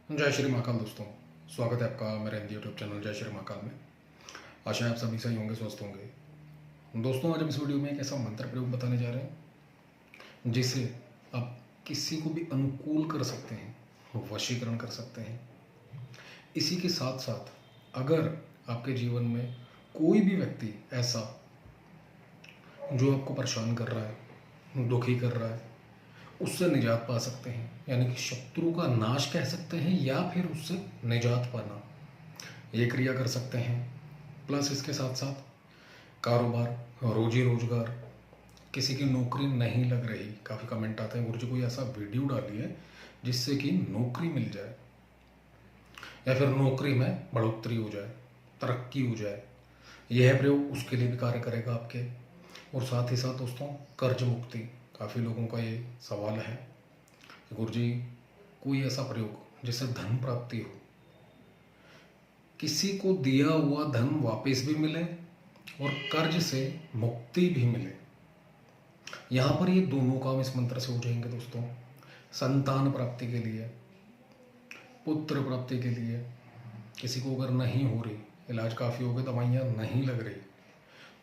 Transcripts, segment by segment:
जय श्री महाकाल दोस्तों। स्वागत है आपका मेरे हिंदी यूट्यूब चैनल जय श्री महाकाल में। आशा है आप सभी सही होंगे, स्वस्थ होंगे। दोस्तों, आज हम इस वीडियो में एक ऐसा मंत्र प्रयोग बताने जा रहे हैं जिससे आप किसी को भी अनुकूल कर सकते हैं, वशीकरण कर सकते हैं। इसी के साथ साथ अगर आपके जीवन में कोई भी व्यक्ति ऐसा जो आपको परेशान कर रहा है, दुखी कर रहा है, उससे निजात पा सकते हैं। यानी कि शत्रु का नाश कह सकते हैं या फिर उससे निजात पाना, ये क्रिया कर सकते हैं। प्लस इसके साथ साथ कारोबार, रोजी रोजगार, किसी की नौकरी नहीं लग रही, काफ़ी कमेंट आते हैं गुरुजी कोई ऐसा वीडियो डालिए जिससे कि नौकरी मिल जाए या फिर नौकरी में बढ़ोतरी हो जाए, तरक्की हो जाए। यह प्रयोग उसके लिए भी कार्य करेगा आपके। और साथ ही साथ दोस्तों, कर्ज मुक्ति, काफ़ी लोगों का ये सवाल है कि गुरुजी कोई ऐसा प्रयोग जिससे धन प्राप्ति हो, किसी को दिया हुआ धन वापस भी मिले और कर्ज से मुक्ति भी मिले। यहाँ पर ये दोनों काम इस मंत्र से हो जाएंगे दोस्तों। संतान प्राप्ति के लिए, पुत्र प्राप्ति के लिए, किसी को अगर नहीं हो रही, इलाज काफ़ी हो गए, दवाइयाँ नहीं लग रही,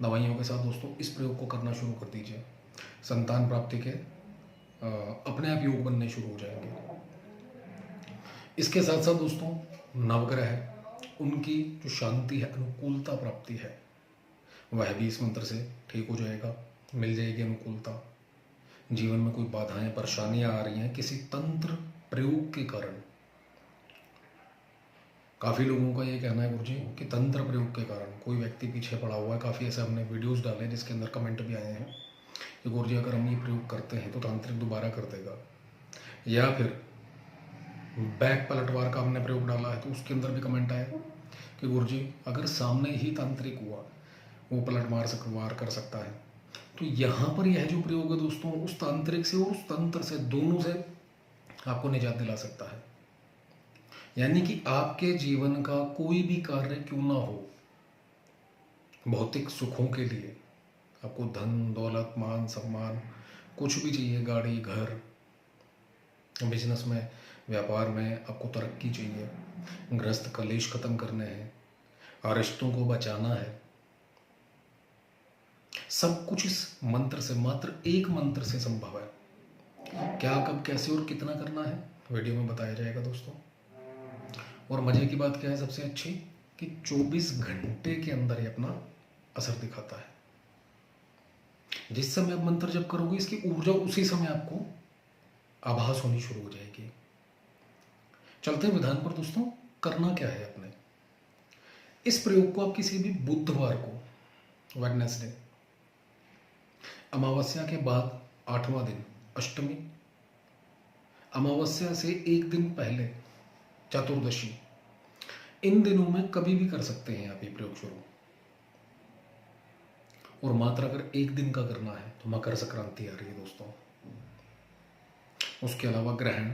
दवाइयों के साथ दोस्तों इस प्रयोग को करना शुरू कर दीजिए। संतान प्राप्ति के अपने आप योग बनने शुरू हो जाएंगे। इसके साथ साथ दोस्तों, नवग्रह, उनकी जो शांति है, अनुकूलता प्राप्ति है, वह भी इस मंत्र से ठीक हो जाएगा, मिल जाएगी अनुकूलता। जीवन में कोई बाधाएं, परेशानियां आ रही हैं किसी तंत्र प्रयोग के कारण। काफ़ी लोगों का ये कहना है गुरुजी कि तंत्र प्रयोग के कारण कोई व्यक्ति पीछे पड़ा हुआ है। काफ़ी ऐसे हमने वीडियोस डाले जिसके अंदर कमेंट भी आए हैं कि गुरुजी अगर हम ये प्रयोग करते हैं तो तांत्रिक दोबारा कर देगा, या फिर बैक पलटवार का हमने प्रयोग डाला है तो उसके अंदर भी कमेंट आया कि गुरुजी अगर सामने ही तांत्रिक हुआ, वो वार कर सकता है। तो यहाँ पर यह जो प्रयोग है दोस्तों, उस तांत्रिक से और उस तंत्र से, दोनों से आपको निजात दिला सकता है। यानी कि आपके जीवन का कोई भी कार्य क्यों ना हो, भौतिक सुखों के लिए, आपको धन दौलत मान सम्मान कुछ भी चाहिए, गाड़ी घर, बिजनेस में, व्यापार में आपको तरक्की चाहिए, ग्रस्त कलेश खत्म करने हैं, रिश्तों को बचाना है, सब कुछ इस मंत्र से, मात्र एक मंत्र से संभव है। क्या, कब, कैसे और कितना करना है वीडियो में बताया जाएगा दोस्तों। और मजे की बात क्या है सबसे अच्छी, कि 24 घंटे के अंदर ये अपना असर दिखाता है। जिस समय आप मंत्र जप करोगे, इसकी ऊर्जा उसी समय आपको आभास होनी शुरू हो जाएगी। चलते हैं विधान पर दोस्तों। करना क्या है अपने, इस प्रयोग को आप किसी भी बुधवार को, वेडनेसडे, अमावस्या के बाद 8वां दिन, अष्टमी, अमावस्या से एक दिन पहले चतुर्दशी, इन दिनों में कभी भी कर सकते हैं आप ये प्रयोग शुरू। और मात्र अगर एक दिन का करना है तो मकर संक्रांति आ रही है दोस्तों। उसके अलावा ग्रहण,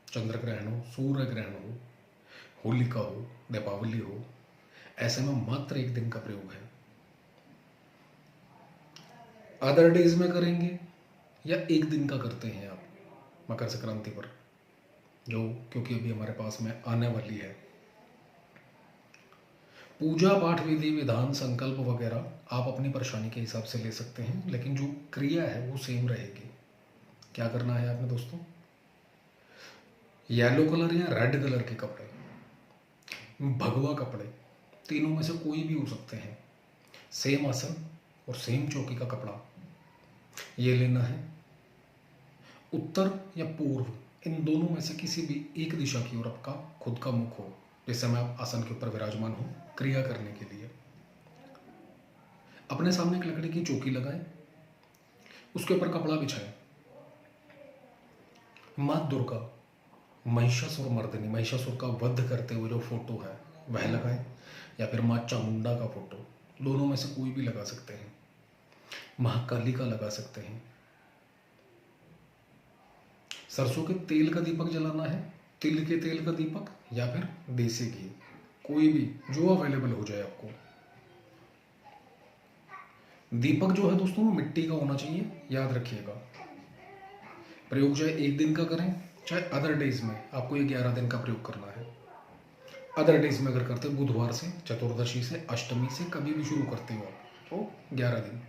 चंद्र ग्रहण हो, सूर्य ग्रहण हो, होलिका हो, दीपावली हो, ऐसे में मात्र एक दिन का प्रयोग है। अदर डेज में करेंगे या एक दिन का करते हैं आप मकर संक्रांति पर, जो क्योंकि अभी हमारे पास में आने वाली है। पूजा पाठ विधि विधान संकल्प वगैरह आप अपनी परेशानी के हिसाब से ले सकते हैं, लेकिन जो क्रिया है वो सेम रहेगी। क्या करना है आपने दोस्तों, येलो कलर या रेड कलर के कपड़े, भगवा कपड़े, तीनों में से कोई भी हो सकते हैं, सेम आसन और सेम चौकी का कपड़ा ये लेना है। उत्तर या पूर्व, इन दोनों में से किसी भी एक दिशा की ओर आपका खुद का मुख हो, जिस समय आप आसन के ऊपर विराजमान हो क्रिया करने के लिए। अपने सामने एक लकड़ी की चौकी लगाएं, उसके ऊपर कपड़ा बिछाएं। माँ दुर्गा, महिषासुर मर्दिनी, महिषासुर का वध करते हुए जो फोटो है वह लगाएं, या फिर माँ चामुंडा का फोटो, दोनों में से कोई भी लगा सकते हैं। महाकाली का लगा सकते हैं। सरसों के तेल का दीपक जलाना है, तिल के तेल का दीपक, या फिर देसी घी, कोई भी जो अवेलेबल हो जाए आपको। दीपक जो है दोस्तों वो मिट्टी का होना चाहिए, याद रखिएगा। प्रयोग चाहे एक दिन का करें चाहे अदर डेज में आपको ये 11 दिन का प्रयोग करना है। अदर डेज में अगर करते हो बुधवार से, चतुर्दशी से, अष्टमी से, कभी भी शुरू करते हो आप तो 11 दिन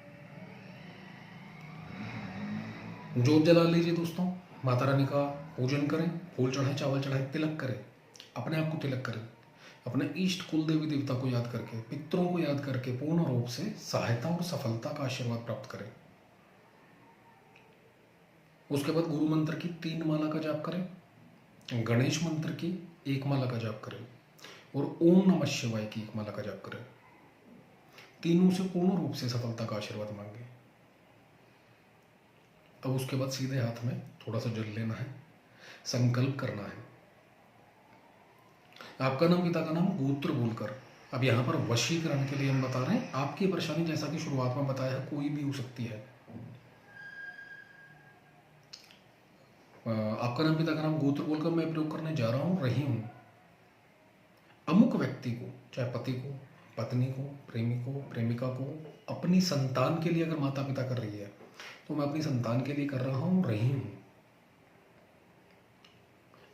जोत जला लीजिए दोस्तों, माता रानी का पूजन करें, फूल चढ़ाएं, चावल चढ़ाएं, तिलक करें, अपने आप को तिलक करें, अपने इष्ट कुल देवी देवता को याद करके, पितरों को याद करके पूर्ण रूप से सहायता और सफलता का आशीर्वाद प्राप्त करें। उसके बाद गुरु मंत्र की 3 माला का जाप करें, गणेश मंत्र की 1 माला का जाप करें और ओम नमः शिवाय की 1 माला का जाप करें। तीनों से पूर्ण रूप से सफलता का आशीर्वाद मांगे। अब उसके बाद सीधे हाथ में थोड़ा सा जल लेना है, संकल्प करना है, आपका नाम, पिता का नाम, गोत्र बोलकर। अब यहाँ पर वशीकरण के लिए हम बता रहे हैं, आपकी परेशानी जैसा कि शुरुआत में बताया है कोई भी हो सकती है। आपका नाम, पिता का नाम, गोत्र बोलकर मैं प्रयोग करने जा रहा हूँ, रही हूँ। अमुक व्यक्ति को, चाहे पति को, पत्नी को, प्रेमी को, प्रेमिका को, अपनी संतान के लिए अगर माता पिता कर रही है तो मैं अपनी संतान के लिए कर रहा हूँ, रही हूँ।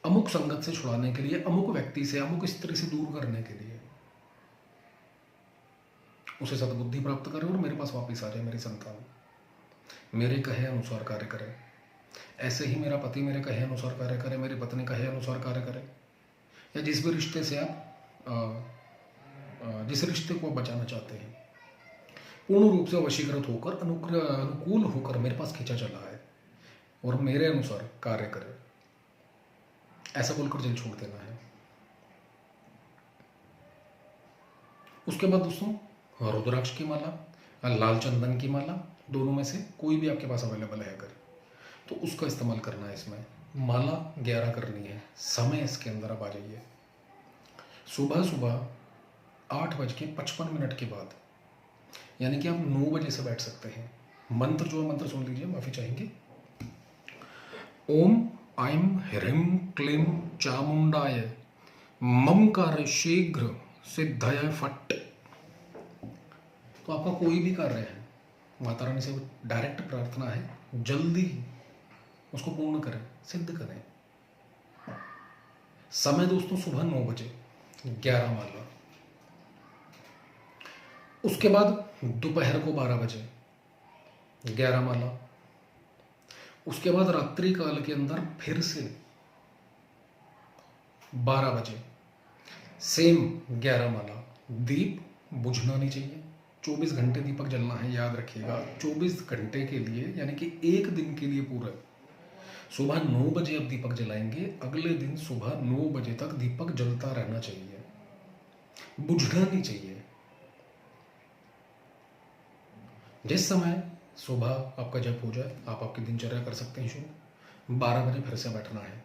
अमुक संगत से छुड़ाने के लिए, अमुक व्यक्ति से, अमुक स्त्री से दूर करने के लिए, उसे सद्बुद्धि प्राप्त करे और मेरे पास वापस आ जाए मेरी संतान, मेरे कहे अनुसार कार्य करे। ऐसे ही मेरा पति मेरे कहे अनुसार कार्य करे, मेरी पत्नी कहे अनुसार कार्य करे, या जिस भी रिश्ते से आप जिस रिश्ते को आप बचाना चाहते हैं, पूर्ण रूप से वशीकृत होकर, अनुकूल होकर मेरे पास खींचा चला है और मेरे अनुसार कार्य करे, ऐसा बोलकर जल छोड़ देना है। उसके बाद दोस्तों रुद्राक्ष की माला, लाल चंदन की माला, दोनों में से कोई भी आपके पास अवेलेबल है अगर, तो उसका इस्तेमाल करना है। इसमें माला 11 करनी है। समय इसके अंदर आप आ जाइए सुबह सुबह 8:55 के बाद, यानी कि आप 9 बजे से बैठ सकते हैं। मंत्र जो है, मंत्र सुन लीजिए, माफी चाहेंगे। ओम ऐं ह्रीं क्लीं चामुंडाय मम कार्य शीघ्र सिद्धय फट। तो आपका कोई भी कार्य है, माता रानी से डायरेक्ट प्रार्थना है, जल्दी उसको पूर्ण करें, सिद्ध करें। समय दोस्तों सुबह 9 बजे 11 माला। उसके बाद दोपहर को 12 बजे 11 माला। उसके बाद रात्रि काल के अंदर फिर से 12 बजे सेम 11 माला। दीप बुझना नहीं चाहिए, 24 घंटे दीपक जलना है, याद रखिएगा। 24 घंटे के लिए, यानी कि एक दिन के लिए पूरा। सुबह 9 बजे आप दीपक जलाएंगे, अगले दिन सुबह 9 बजे तक दीपक जलता रहना चाहिए, बुझना नहीं चाहिए। जिस समय सुबह आपका जप हो जाए, आप आपकी दिनचर्या कर सकते हैं शुरू। 12 बजे फिर से बैठना है।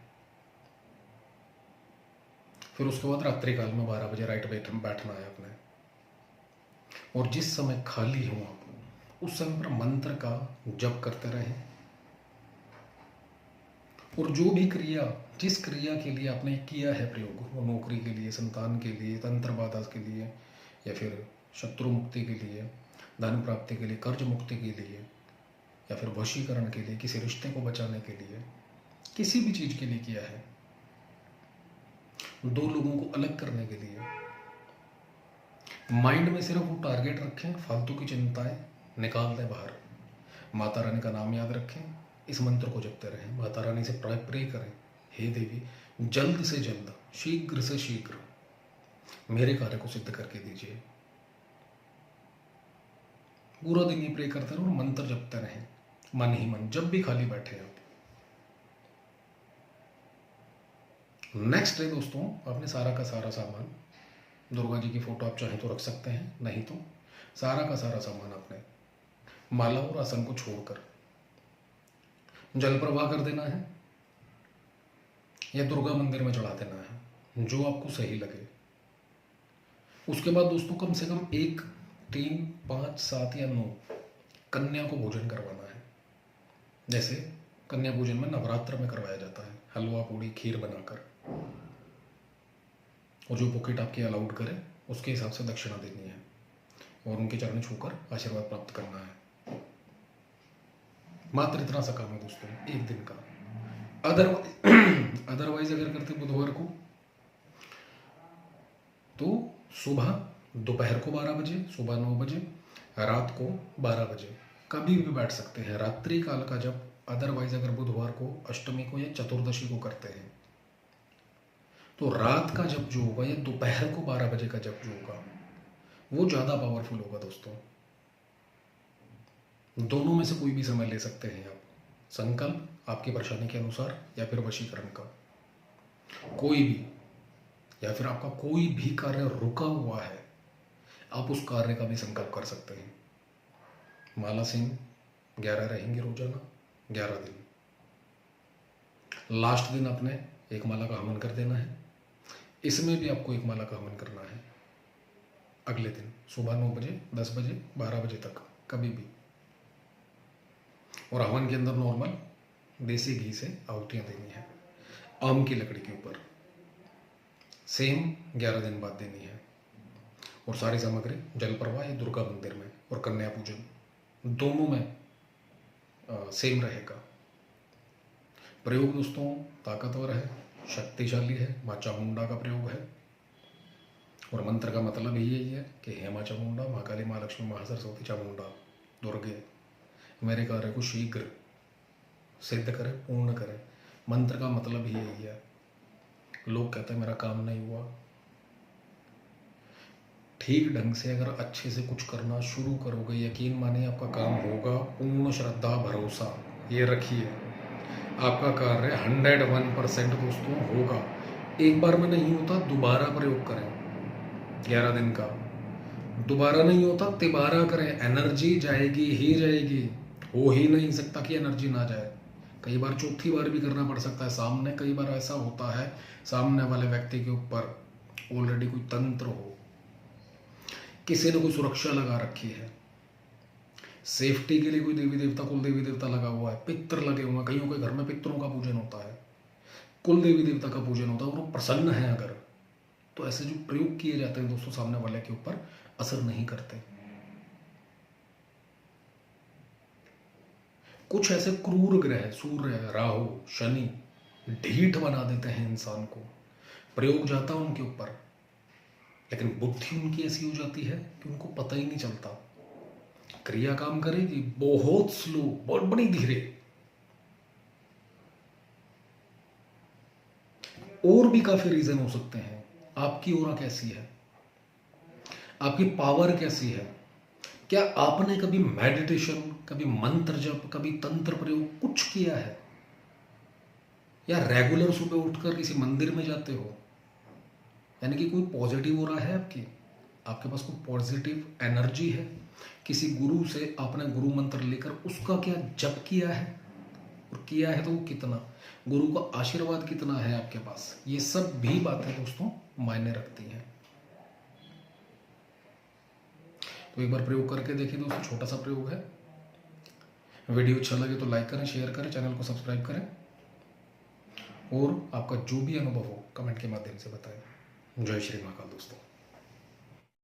फिर उसके बाद रात्रि काल में 12 बजे राइट बैठना है अपने। और जिस समय खाली हो आप, उस समय पर मंत्र का जप करते रहें। और जो भी क्रिया, जिस क्रिया के लिए आपने किया है प्रयोग, वो नौकरी के लिए, संतान के लिए, तंत्र बाधा के लिए, या फिर शत्रु मुक्ति के लिए, धन प्राप्ति के लिए, कर्ज मुक्ति के लिए, या फिर वशीकरण के लिए, किसी रिश्ते को बचाने के लिए, किसी भी चीज के लिए किया है, 2 लोगों को अलग करने के लिए, माइंड में सिर्फ वो टारगेट रखें, फालतू की चिंताएं निकाल दें बाहर। माता रानी का नाम याद रखें, इस मंत्र को जपते रहें, माता रानी से प्रे करें, हे देवी जल्द से जल्द, शीघ्र से शीघ्र मेरे कार्य को सिद्ध करके दीजिए। पूरा दिन ये प्रे करते रहो और मंत्र जपते रहें मन ही मन, जब भी खाली बैठे आप। नेक्स्ट डे दोस्तों, आपने सारा का सारा सामान, दुर्गा जी की फोटो आप चाहें तो रख सकते हैं, नहीं तो सारा का सारा सामान आपने माला और आसन को छोड़कर जल प्रवाह कर देना है या दुर्गा मंदिर में चढ़ा देना है, जो आपको सही लगे। उसके बाद दोस्तों कम से कम 1, 3, 5, 7 या 9 कन्या को भोजन करवाना है। जैसे कन्या भोजन में नवरात्र में करवाया जाता है, हलवा पूड़ी खीर बनाकर, और जो पॉकेट आपके अलाउड करे उसके हिसाब से दक्षिणा देनी है और उनके चरण छूकर आशीर्वाद प्राप्त करना है। मात्र इतना सा काम है दोस्तों, एक दिन का। अदरवाइज अगर करते बुधवार को तो सुबह दोपहर को 12 बजे, सुबह 9 बजे, रात को 12 बजे कभी भी बैठ सकते हैं रात्रि काल का जब। अदरवाइज अगर बुधवार को, अष्टमी को या चतुर्दशी को करते हैं तो रात का जब जो होगा या दोपहर को 12 बजे का जब जो होगा वो ज़्यादा पावरफुल होगा दोस्तों। दोनों में से कोई भी समय ले सकते हैं आप, संकल्प आपकी परेशानी के अनुसार या फिर वशीकरण का कोई भी, या फिर आपका कोई भी कार्य रुका हुआ है आप उस कार्य का भी संकल्प कर सकते हैं। माला सिंह 11 रहेंगे रोजाना 11 दिन। लास्ट दिन आपने एक माला का हवन कर देना है। इसमें भी आपको एक माला का हवन करना है अगले दिन सुबह 9 बजे, 10 बजे, 12 बजे तक कभी भी। और हवन के अंदर नॉर्मल देसी घी से आहुतियाँ देनी है आम की लकड़ी के ऊपर। सेम 11 दिन बाद देनी है। और सारी सामग्री जल प्रवाह या दुर्गा मंदिर में और कन्या पूजन दोनों में सेम रहेगा। प्रयोग दोस्तों ताकतवर है, शक्तिशाली है, माँ चामुंडा का प्रयोग है। और मंत्र का मतलब ही यही है कि हे माँ चामुंडा, माँ काली, माँ लक्ष्मी, माँ सरस्वती, चामुंडा, दुर्गे मेरे कार्य को शीघ्र सिद्ध करे, पूर्ण करे। मंत्र का मतलब ही यही है। लोग कहते हैं मेरा काम नहीं हुआ। ठीक ढंग से अगर अच्छे से कुछ करना शुरू करोगे, यकीन माने आपका काम होगा। पूर्ण श्रद्धा भरोसा ये रखिए, आपका कार्य 101% दोस्तों होगा। एक बार में नहीं होता, दोबारा प्रयोग करें। 11 दिन का दोबारा नहीं होता, तिबारा करें। एनर्जी जाएगी ही जाएगी, हो ही नहीं सकता कि एनर्जी ना जाए। कई बार चौथी बार भी करना पड़ सकता है सामने। कई बार ऐसा होता है सामने वाले व्यक्ति के ऊपर ऑलरेडी कोई तंत्र हो, किसी ने कोई सुरक्षा लगा रखी है, सेफ्टी के लिए कोई देवी देवता, कुल देवी देवता लगा हुआ है, पित्र लगे हुए हैं। कईयों के घर में पितरों का पूजन होता है, कुल देवी देवता का पूजन होता है, और वो प्रसन्न है अगर, तो ऐसे जो प्रयोग किए जाते हैं दोस्तों सामने वाले के ऊपर असर नहीं करते। कुछ ऐसे क्रूर ग्रह, सूर्य, राहु, शनि ढीठ बना देते हैं इंसान को। प्रयोग जाता है उनके ऊपर, लेकिन बुद्धि उनकी ऐसी हो जाती है कि उनको पता ही नहीं चलता। क्रिया काम करेगी बहुत स्लो, बहुत बड़ी धीरे। और भी काफी रीजन हो सकते हैं। आपकी ओरा कैसी है, आपकी पावर कैसी है, क्या आपने कभी मेडिटेशन, कभी मंत्र जप, कभी तंत्र प्रयोग कुछ किया है, या रेगुलर सुबह उठकर किसी मंदिर में जाते हो, यानी कि कोई पॉजिटिव ओरा है आपके पास कोई पॉजिटिव एनर्जी है। किसी गुरु से आपने गुरु मंत्र लेकर उसका क्या जप किया है, और किया है तो वो कितना, गुरु का आशीर्वाद कितना है आपके पास, ये सब भी बातें दोस्तों मायने रखती हैं। तो एक बार प्रयोग करके देखिए दोस्तों, छोटा सा प्रयोग है। वीडियो अच्छा लगे तो लाइक करें, शेयर करें, चैनल को सब्सक्राइब करें, और आपका जो भी अनुभव हो कमेंट के माध्यम से बताएं। जय श्री महाकाल दोस्तों।